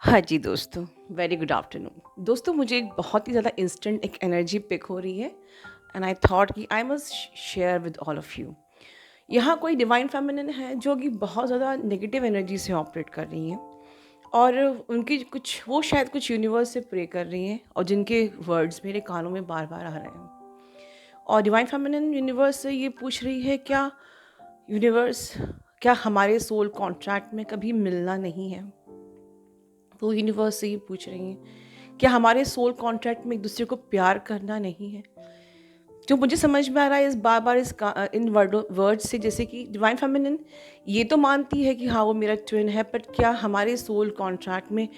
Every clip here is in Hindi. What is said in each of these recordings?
हाँ जी दोस्तों, वेरी गुड आफ्टरनून। दोस्तों मुझे एक बहुत ही ज़्यादा इंस्टेंट एक एनर्जी पिक हो रही है एंड आई थॉट कि I must share with all of you. यहाँ कोई डिवाइन फेमिनिन है जो कि बहुत ज़्यादा नेगेटिव एनर्जी से ऑपरेट कर रही हैं और उनकी कुछ वो शायद कुछ यूनिवर्स से प्रे कर रही हैं और जिनके वर्ड्स मेरे कानों में बार बार आ रहे हैं। और डिवाइन फेमिनिन यूनिवर्स से ये पूछ रही है, क्या यूनिवर्स, क्या हमारे सोल कॉन्ट्रैक्ट में कभी मिलना नहीं है? वो यूनिवर्स से ये पूछ रही हैं, क्या हमारे सोल कॉन्ट्रैक्ट में एक दूसरे को प्यार करना नहीं है? जो मुझे समझ में आ रहा है इस बार बार इन वर्ड से, जैसे कि डिवाइन फेमिनिन ये तो मानती है कि हाँ वो मेरा ट्विन है, बट क्या हमारे सोल कॉन्ट्रैक्ट में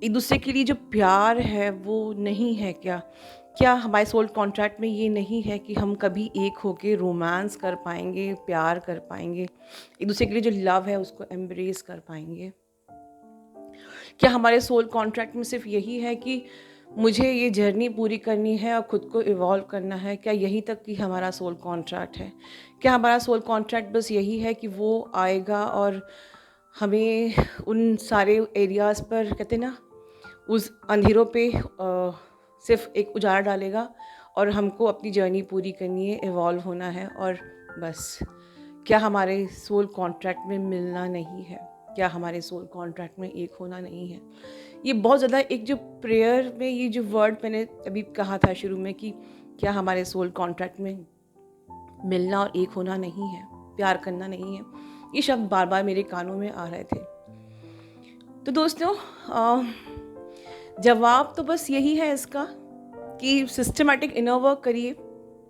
एक दूसरे के लिए जो प्यार है वो नहीं है? क्या हमारे सोल कॉन्ट्रैक्ट में ये नहीं है कि हम कभी एक होके रोमांस कर पाएंगे, प्यार कर पाएंगे, एक दूसरे के लिए जो लव है उसको एम्ब्रेस कर पाएंगे? क्या हमारे सोल कॉन्ट्रैक्ट में सिर्फ यही है कि मुझे ये जर्नी पूरी करनी है और ख़ुद को इवॉल्व करना है? क्या यहीं तक कि हमारा सोल कॉन्ट्रैक्ट है? क्या हमारा सोल कॉन्ट्रैक्ट बस यही है कि वो आएगा और हमें उन सारे एरियाज़ पर, कहते हैं ना, उस अंधेरों पे सिर्फ एक उजाला डालेगा और हमको अपनी जर्नी पूरी करनी है, इवॉल्व होना है और बस? क्या हमारे सोल कॉन्ट्रैक्ट में मिलना नहीं है? क्या हमारे सोल कॉन्ट्रैक्ट में एक होना नहीं है? ये बहुत ज़्यादा एक जो प्रेयर में ये जो वर्ड मैंने अभी कहा था शुरू में कि क्या हमारे सोल कॉन्ट्रैक्ट में मिलना और एक होना नहीं है, प्यार करना नहीं है, ये शब्द बार बार मेरे कानों में आ रहे थे। तो दोस्तों, जवाब तो बस यही है इसका कि सिस्टमेटिक इनर वर्क करिए।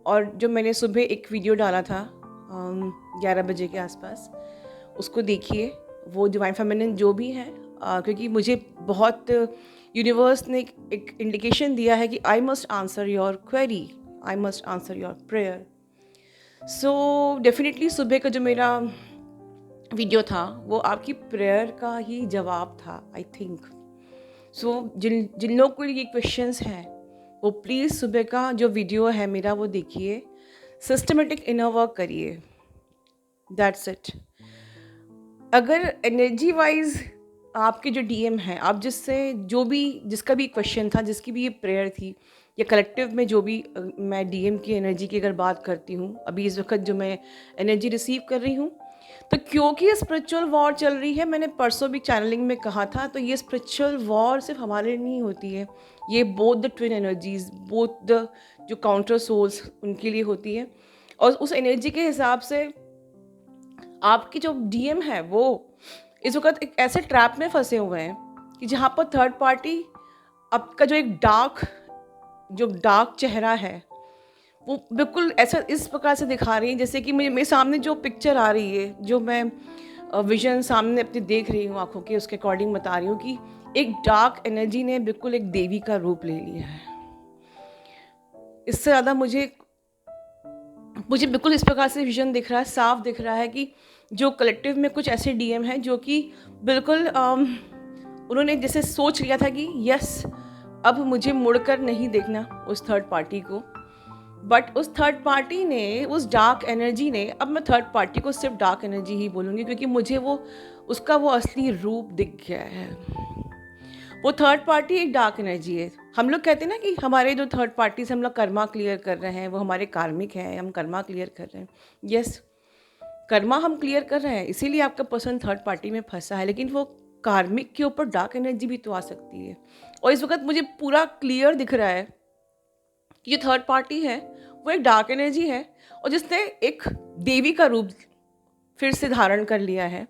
और जो मैंने सुबह एक वीडियो डाला था 11 बजे के आसपास, उसको देखिए। वो डिवाइन फेमिनिन जो भी है, क्योंकि मुझे बहुत यूनिवर्स ने एक इंडिकेशन दिया है कि I must answer your query, I must answer your prayer. So definitely सुबह का जो मेरा वीडियो था वो आपकी प्रेयर का ही जवाब था, आई थिंक। सो जिन जिन लोग को ये क्वेश्चंस हैं वो प्लीज़ सुबह का जो वीडियो है मेरा वो देखिए, सिस्टमेटिक इनर वर्क करिए, दैट्स इट। अगर एनर्जी वाइज आपके जो डीएम हैं, आप जिसका भी क्वेश्चन था, जिसकी भी ये प्रेयर थी, या कलेक्टिव में जो भी मैं डीएम की एनर्जी की अगर बात करती हूँ अभी इस वक्त जो मैं एनर्जी रिसीव कर रही हूँ, तो क्योंकि ये स्पिरिचुअल वॉर चल रही है, मैंने परसों भी चैनलिंग में कहा था, तो ये स्पिरिचुअल वॉर सिर्फ हमारे लिए नहीं होती है, ये both the twin energies, both the जो काउंटर सोल्स, उनके लिए होती है। और उस एनर्जी के हिसाब से आपकी जो डीएम है वो इस वक्त एक ऐसे ट्रैप में फंसे हुए हैं कि जहाँ पर थर्ड पार्टी आपका जो एक डार्क चेहरा है वो बिल्कुल ऐसा इस प्रकार से दिखा रही है, जैसे कि मेरे सामने जो पिक्चर आ रही है, जो मैं विजन सामने अपनी देख रही हूँ आंखों के, उसके अकॉर्डिंग बता रही हूँ कि एक डार्क एनर्जी ने बिल्कुल एक देवी का रूप ले लिया है। इससे ज़्यादा मुझे मुझे बिल्कुल इस प्रकार से विजन दिख रहा है, साफ दिख रहा है कि जो कलेक्टिव में कुछ ऐसे डीएम हैं जो कि बिल्कुल उन्होंने जैसे सोच लिया था कि यस, अब मुझे मुड़कर नहीं देखना उस थर्ड पार्टी को। बट उस थर्ड पार्टी ने, उस डार्क एनर्जी ने, अब मैं थर्ड पार्टी को सिर्फ डार्क एनर्जी ही बोलूँगी क्योंकि मुझे उसका वो असली रूप दिख गया है। वो थर्ड पार्टी एक डार्क एनर्जी है। हम लोग कहते हैं ना कि हमारे जो थर्ड पार्टी से हम लोग कर्मा क्लियर कर रहे हैं, वो हमारे कार्मिक हैं, हम कर्मा क्लियर कर रहे हैं। यस, कर्मा हम क्लियर कर रहे हैं, इसीलिए आपका पर्सन थर्ड पार्टी में फंसा है, लेकिन वो कार्मिक के ऊपर डार्क एनर्जी भी तो आ सकती है। और इस वक्त मुझे पूरा क्लियर दिख रहा है कि जो थर्ड पार्टी है वो एक डार्क एनर्जी है और जिसने एक देवी का रूप फिर से धारण कर लिया है,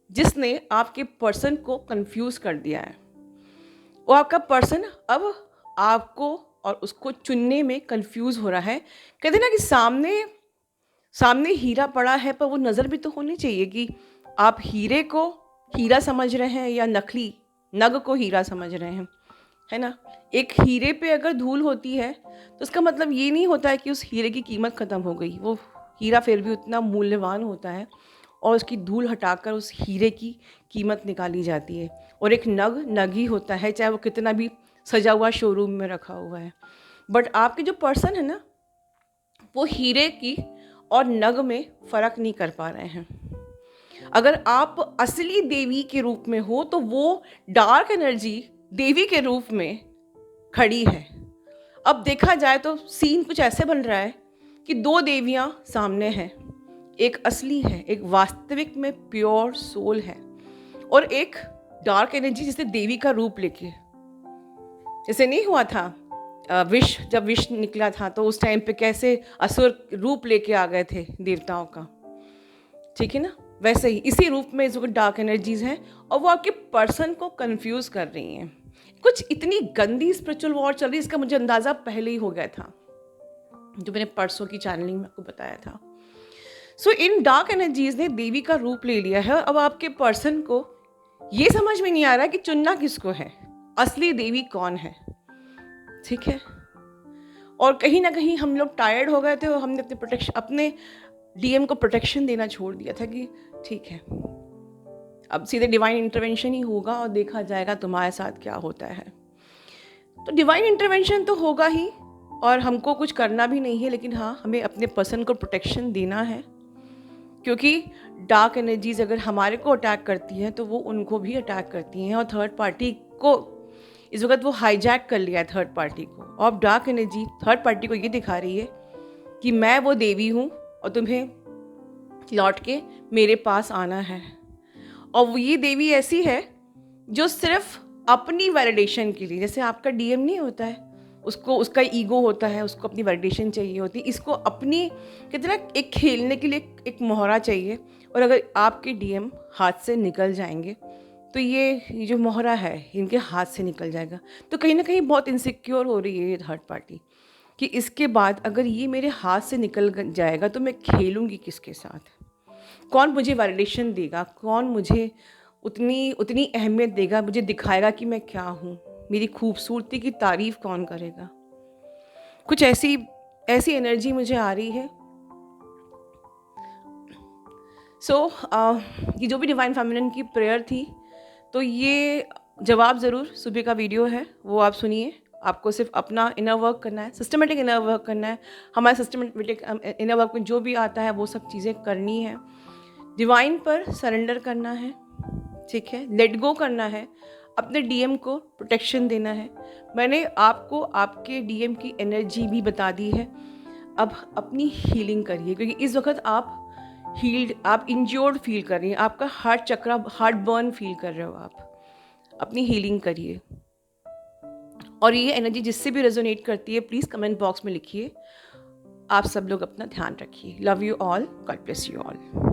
जिसने आपके पर्सन को कंफ्यूज कर दिया है। वो आपका पर्सन अब आपको और उसको चुनने में कंफ्यूज हो रहा है। कहते ना कि सामने हीरा पड़ा है, पर वो नज़र भी तो होनी चाहिए कि आप हीरे को हीरा समझ रहे हैं या नकली नग को हीरा समझ रहे हैं, है ना। एक हीरे पे अगर धूल होती है तो इसका मतलब ये नहीं होता है कि उस हीरे की कीमत ख़त्म हो गई। वो हीरा फिर भी उतना मूल्यवान होता है और उसकी धूल हटाकर उस हीरे की कीमत निकाली जाती है। और एक नग ही होता है, चाहे वो कितना भी सजा हुआ शोरूम में रखा हुआ है। बट आपके जो पर्सन है ना, वो हीरे की और नग में फ़र्क नहीं कर पा रहे हैं। अगर आप असली देवी के रूप में हो तो वो डार्क एनर्जी देवी के रूप में खड़ी है। अब देखा जाए तो सीन कुछ ऐसे बन रहा है कि दो देवियां सामने हैं, एक असली है, एक वास्तविक में प्योर सोल है, और एक डार्क एनर्जी जिसे देवी का रूप लेके, जैसे नहीं हुआ था जब विष निकला था तो उस टाइम पे कैसे असुर रूप लेके आ गए थे देवताओं का, ठीक है ना। वैसे ही इसी रूप में जो डार्क एनर्जीज हैं और वो आपके पर्सन को कंफ्यूज कर रही हैं। कुछ इतनी गंदी स्पिरिचुअल वॉर चल रही है, इसका मुझे अंदाज़ा पहले ही हो गया था, जो मैंने परसों की चैनलिंग में आपको बताया था। सो इन डार्क एनर्जीज ने देवी का रूप ले लिया है। अब आपके पर्सन को ये समझ में नहीं आ रहा कि चुनना किसको है, असली देवी कौन है, ठीक है। और कहीं ना कहीं हम लोग टायर्ड हो गए थे और हमने अपने डीएम को प्रोटेक्शन देना छोड़ दिया था कि ठीक है अब सीधे डिवाइन इंटरवेंशन ही होगा और देखा जाएगा तुम्हारे साथ क्या होता है। तो डिवाइन इंटरवेंशन तो होगा ही और हमको कुछ करना भी नहीं है, लेकिन हाँ हमें अपने पर्सन को प्रोटेक्शन देना है, क्योंकि डार्क एनर्जीज अगर हमारे को अटैक करती हैं तो वो उनको भी अटैक करती हैं। और थर्ड पार्टी को इस वक्त वो हाईजैक कर लिया है, थर्ड पार्टी को। और डार्क एनर्जी थर्ड पार्टी को ये दिखा रही है कि मैं वो देवी हूँ और तुम्हें लौट के मेरे पास आना है। और वो ये देवी ऐसी है जो सिर्फ अपनी वैलिडेशन के लिए, जैसे आपका डीएम नहीं होता है, उसको उसका ईगो होता है, उसको अपनी वैलिडेशन चाहिए होती है, इसको अपनी कितना एक खेलने के लिए एक मोहरा चाहिए। और अगर आपके डीएम हाथ से निकल जाएंगे तो ये जो मोहरा है इनके हाथ से निकल जाएगा। तो कहीं ना कहीं बहुत इनसिक्योर हो रही है ये थर्ड पार्टी कि इसके बाद अगर ये मेरे हाथ से निकल जाएगा तो मैं खेलूँगी किसके साथ, कौन मुझे वैलिडेशन देगा, कौन मुझे उतनी अहमियत देगा, मुझे दिखाएगा कि मैं क्या हूँ, मेरी खूबसूरती की तारीफ़ कौन करेगा। कुछ ऐसी एनर्जी मुझे आ रही है। ये जो भी डिवाइन फेमिनिन की प्रेयर थी, तो ये जवाब ज़रूर सुबह का वीडियो है, वो आप सुनिए। आपको सिर्फ अपना इनर वर्क करना है, सिस्टमेटिक इनर वर्क करना है। हमारे सिस्टमेटिक इनर वर्क में जो भी आता है वो सब चीज़ें करनी है, डिवाइन पर सरेंडर करना है, ठीक है, लेट गो करना है, अपने डीएम को प्रोटेक्शन देना है। मैंने आपको आपके डीएम की एनर्जी भी बता दी है। अब अपनी हीलिंग करिए, क्योंकि इस वक्त आप आप इंज्योर्ड फील कर रही हैं, आपका हार्ट बर्न फील कर रहे हो। आप अपनी हीलिंग करिए। और ये एनर्जी जिससे भी रेजोनेट करती है प्लीज़ कमेंट बॉक्स में लिखिए। आप सब लोग अपना ध्यान रखिए। Love you all, God bless you all.